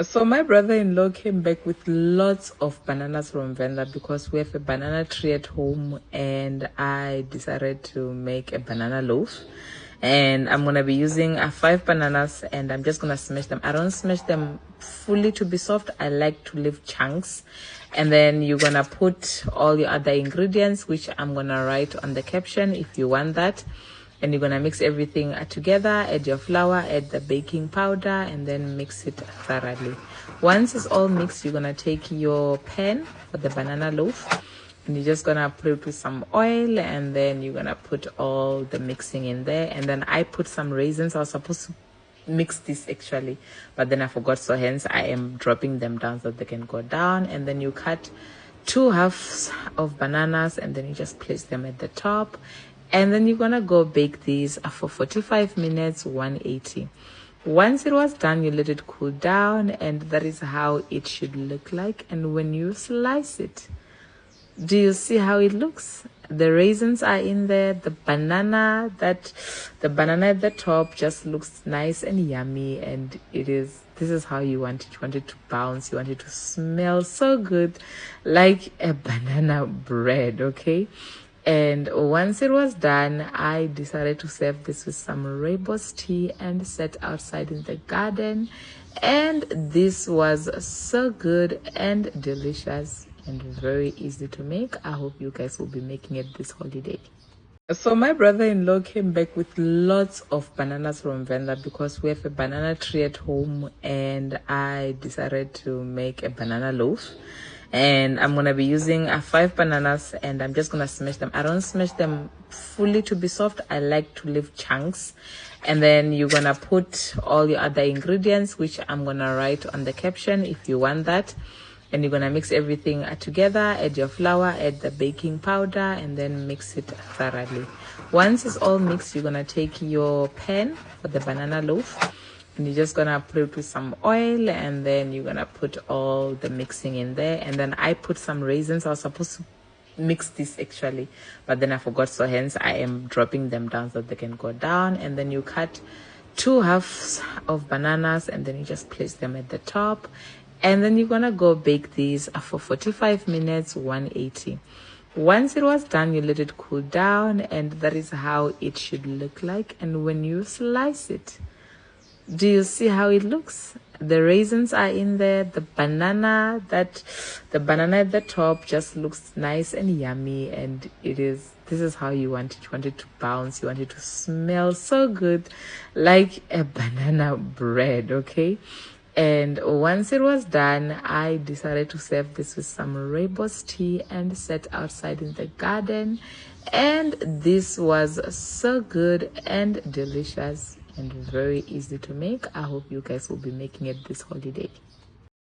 So my brother-in-law came back with lots of bananas from Venda because we have a banana tree at home, and I decided to make a banana loaf. And I'm gonna be using 5 bananas, and I'm just gonna smash them. I don't smash them fully to be soft. I like to leave chunks. And then you're gonna put all your other ingredients, which I'm gonna write on the caption if you want that. And you're gonna mix everything together, add your flour, add the baking powder, and then mix it thoroughly. Once it's all mixed, you're gonna take your pan for the banana loaf, and you're just gonna put it with some oil, and then you're gonna put all the mixing in there. And then I put some raisins. I was supposed to mix this actually, but then I forgot, so hence I am dropping them down so they can go down. And then you cut 2 halves of bananas, and then you just place them at the top. And then you're gonna go bake these for 45 minutes, 180. Once it was done, you let it cool down, and that is how it should look like. And when you slice it, do you see how it looks? The raisins are in there. The banana at the top just looks nice and yummy, and this is how you want it. You want it to bounce, you want it to smell so good, like a banana bread. Okay. And once it was done, I decided to serve this with some rooibos tea and sat outside in the garden. And this was so good and delicious and very easy to make. I hope you guys will be making it this holiday. So my brother-in-law came back with lots of bananas from Venda because we have a banana tree at home, and I decided to make a banana loaf. And I'm gonna be using 5 bananas, and I'm just gonna smash them. I don't smash them fully to be soft. I like to leave chunks. And then you're gonna put all your other ingredients, which I'm gonna write on the caption if you want that. And you're gonna mix everything together, add your flour, add the baking powder, and then mix it thoroughly. Once it's all mixed, you're gonna take your pan for the banana loaf, and you're just gonna put it with some oil, and then you're gonna put all the mixing in there. And then I put some raisins. I was supposed to mix this actually, but then I forgot, so hence I am dropping them down so they can go down. And then you cut 2 halves of bananas, and then you just place them at the top. And then you're gonna go bake these for 45 minutes, 180. Once it was done, you let it cool down, and that is how it should look like. And when you slice it, do you see how it looks? The raisins are in there. The banana at the top just looks nice and yummy, and this is how you want it. You want it to bounce, you want it to smell so good, like a banana bread. Okay. And once it was done, I decided to serve this with some rooibos tea and sat outside in the garden. And this was so good and delicious and very easy to make. I hope you guys will be making it this holiday.